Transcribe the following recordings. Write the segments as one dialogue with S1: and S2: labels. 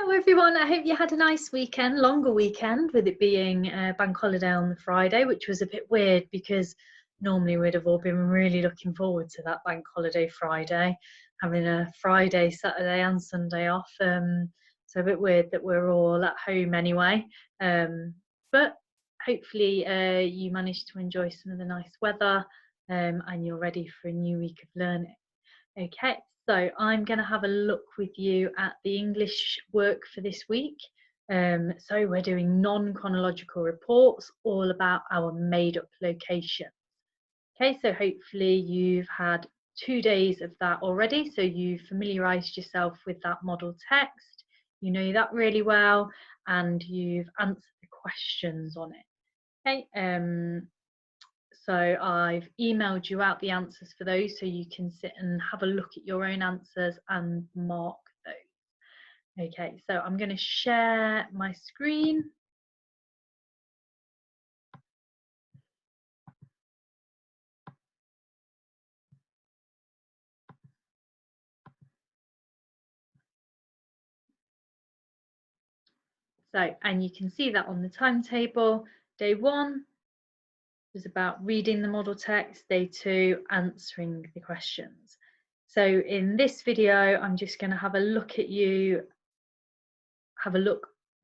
S1: Hello everyone, I hope you had a nice weekend, longer weekend, with it being bank holiday on the Friday, which was a bit weird because normally we'd have all been really looking forward to that bank holiday Friday, having a Friday, Saturday and Sunday off. So a bit weird that we're all at home anyway. But hopefully you managed to enjoy some of the nice weather and you're ready for a new week of learning. Okay, so I'm going to have a look with you at the English work for this week. So we're doing non-chronological reports, all about our made-up locations. Okay, so hopefully you've had 2 days of that already, so you've familiarised yourself with that model text, you know that really well, and you've answered the questions on it. Okay, so I've emailed you out the answers for those so you can sit and have a look at your own answers and mark those. Okay, so I'm going to share my screen. So, and you can see that on the timetable. Day 1 was about reading the model text, day 2 answering the questions. So in this video I'm just going to have a look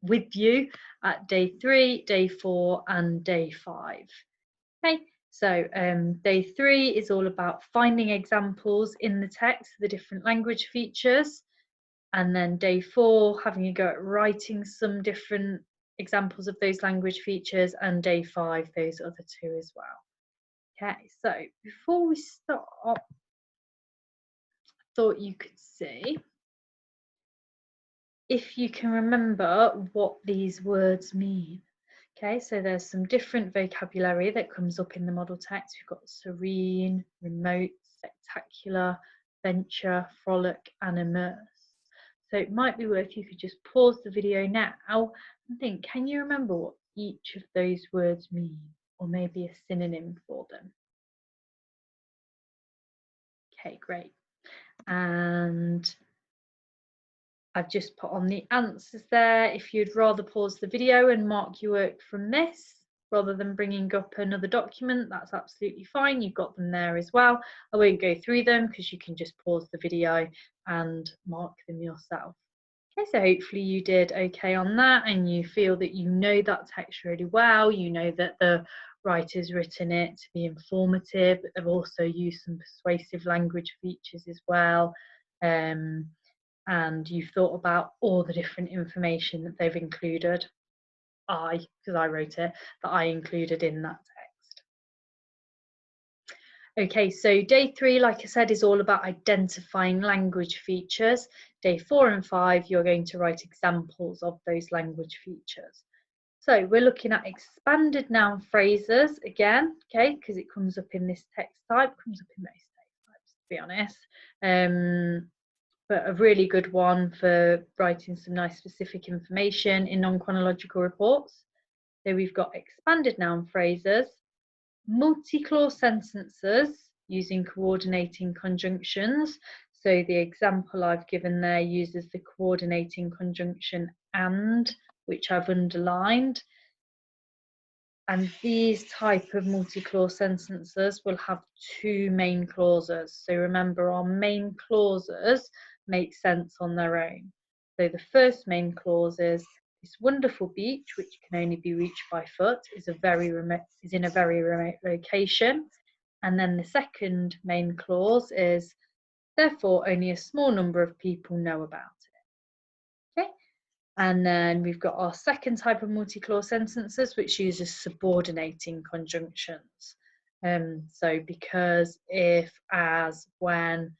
S1: with you at day 3, day 4 and day 5. Okay, so day 3 is all about finding examples in the text of the different language features, and then day 4 having a go at writing some different examples of those language features, and day 5 those other 2 as well. Okay, so before we start, I thought you could see if you can remember what these words mean. Okay, so there's some different vocabulary that comes up in the model text. We've got serene, remote, spectacular, venture, frolic and immerse. So it might be worth you could just pause the video now and think, can you remember what each of those words mean, or maybe a synonym for them? Okay, great. And I've just put on the answers there. If you'd rather pause the video and mark your work from this rather than bringing up another document, that's absolutely fine. You've got them there as well. I won't go through them because you can just pause the video and mark them yourself. Okay, so hopefully you did okay on that and you feel that you know that text really well. You know that the writer's written it to be informative, but they've also used some persuasive language features as well. And you've thought about all the different information that they've included. Because I wrote it, that I included in that text. Okay, so day 3, like I said, is all about identifying language features. Day 4 and 5, you're going to write examples of those language features. So we're looking at expanded noun phrases again, okay, because it comes up in this text type, comes up in most text types, to be honest. But a really good one for writing some nice specific information in non-chronological reports. So we've got expanded noun phrases, multi-clause sentences using coordinating conjunctions. So the example I've given there uses the coordinating conjunction and, which I've underlined. And these type of multi-clause sentences will have 2 main clauses. So remember, our main clauses make sense on their own. So the first main clause is, this wonderful beach, which can only be reached by foot, is in a very remote location. And then the second main clause is, therefore only a small number of people know about it. Okay. And then we've got our second type of multi-clause sentences, which uses subordinating conjunctions. So because, if, as, when.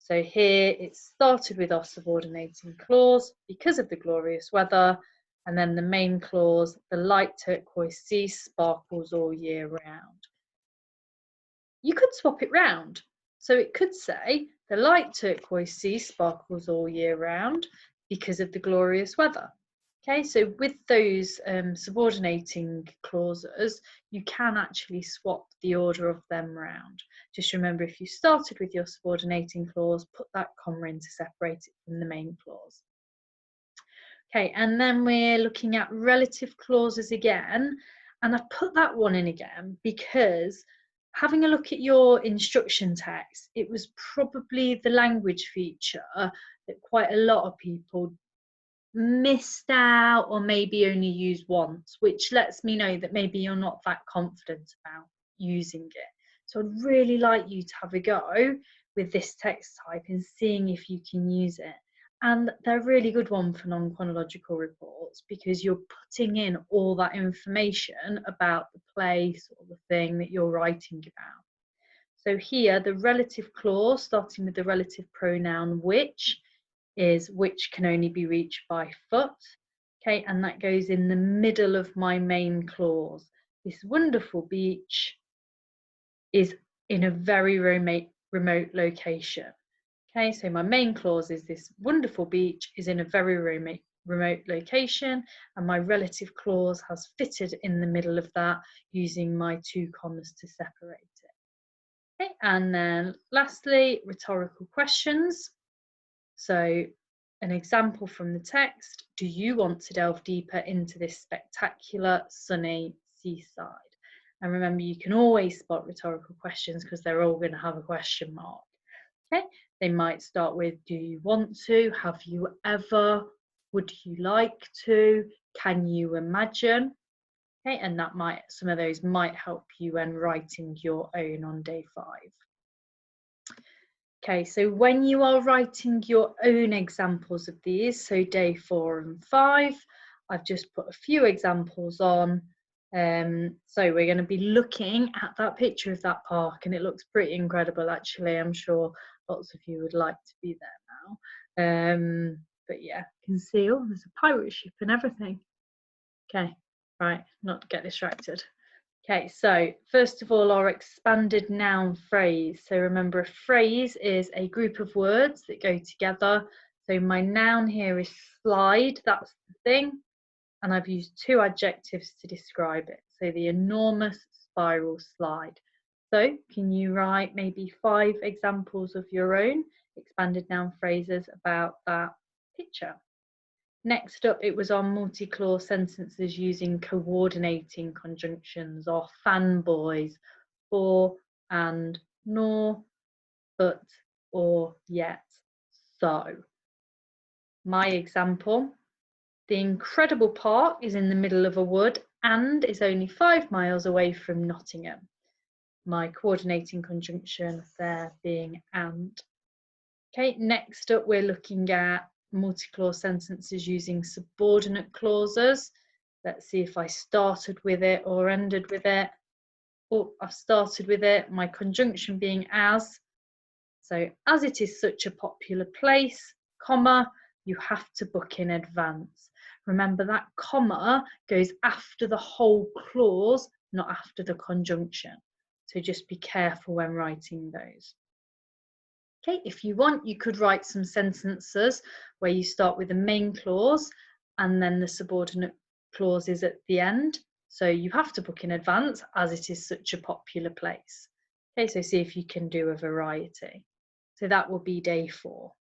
S1: So here it started with our subordinating clause, because of the glorious weather, and then the main clause, the light turquoise sea sparkles all year round. You could swap it round. So it could say, the light turquoise sea sparkles all year round because of the glorious weather. Okay, so with those subordinating clauses, you can actually swap the order of them round. Just remember, if you started with your subordinating clause, put that comma in to separate it from the main clause. Okay, and then we're looking at relative clauses again. And I've put that one in again because having a look at your instruction text, it was probably the language feature that quite a lot of people missed out or maybe only used once, which lets me know that maybe you're not that confident about using it. So I'd really like you to have a go with this text type and seeing if you can use it. And they're a really good one for non-chronological reports because you're putting in all that information about the place or the thing that you're writing about. So here, the relative clause, starting with the relative pronoun which can only be reached by foot. Okay, and that goes in the middle of my main clause. This wonderful beach is in a very remote location. Okay, so my main clause is this wonderful beach is in a very remote location, and my relative clause has fitted in the middle of that using my 2 commas to separate it. Okay, and then lastly, rhetorical questions. So an example from the text, do you want to delve deeper into this spectacular sunny seaside? And remember, you can always spot rhetorical questions because they're all going to have a question mark. Okay, they might start with, do you want to? Have you ever? Would you like to? Can you imagine? Okay, and some of those might help you when writing your own on day 5. Okay, so when you are writing your own examples of these, so day 4 and 5, I've just put a few examples on. So we're going to be looking at that picture of that park, and it looks pretty incredible actually. I'm sure lots of you would like to be there now. But yeah, you can see, oh, there's a pirate ship and everything. Okay, right, not to get distracted. Okay, so first of all, our expanded noun phrase. So remember, a phrase is a group of words that go together. So my noun here is slide, that's the thing. And I've used 2 adjectives to describe it. So the enormous spiral slide. So can you write maybe 5 examples of your own expanded noun phrases about that picture? Next up, it was on multi-clause sentences using coordinating conjunctions or fanboys, for, and, nor, but, or, yet, so. My example, the incredible park is in the middle of a wood and is only 5 miles away from Nottingham. My coordinating conjunction there being and. Okay, next up we're looking at multi-clause sentences using subordinate clauses. Let's see if I started with it or ended with it. Oh, I've started with it, my conjunction being as. So, as it is such a popular place, comma, you have to book in advance. Remember that comma goes after the whole clause, not after the conjunction. So just be careful when writing those. Okay, if you want, you could write some sentences where you start with the main clause and then the subordinate clauses at the end. So you have to book in advance as it is such a popular place. Okay, so see if you can do a variety. So that will be day 4.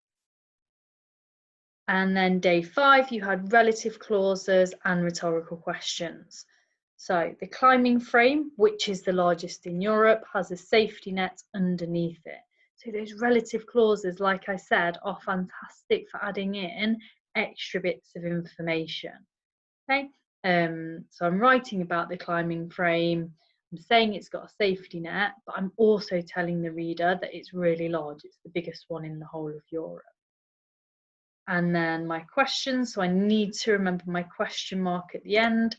S1: And then day 5, you had relative clauses and rhetorical questions. So the climbing frame, which is the largest in Europe, has a safety net underneath it. So those relative clauses, like I said, are fantastic for adding in extra bits of information. Okay, so I'm writing about the climbing frame. I'm saying it's got a safety net, but I'm also telling the reader that it's really large. It's the biggest one in the whole of Europe. And then my question, so I need to remember my question mark at the end.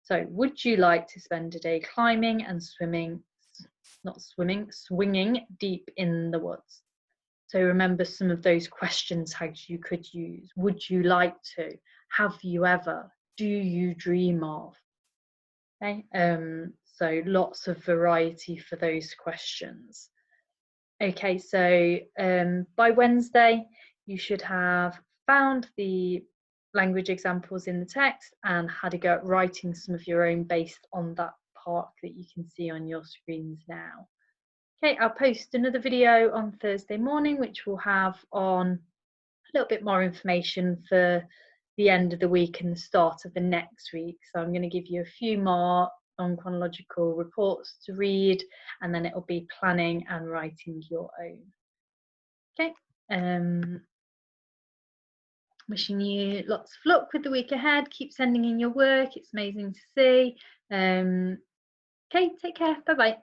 S1: So would you like to spend a day climbing and swinging deep in the woods? So remember some of those question tags you could use. Would you like to? Have you ever? Do you dream of? Okay, so lots of variety for those questions. Okay, so by Wednesday, you should have found the language examples in the text and had a go at writing some of your own based on that park that you can see on your screens now. Okay, I'll post another video on Thursday morning, which will have on a little bit more information for the end of the week and the start of the next week. So I'm going to give you a few more non-chronological reports to read, and then it'll be planning and writing your own. Okay. Wishing you lots of luck with the week ahead. Keep sending in your work. It's amazing to see. Okay, take care. Bye-bye.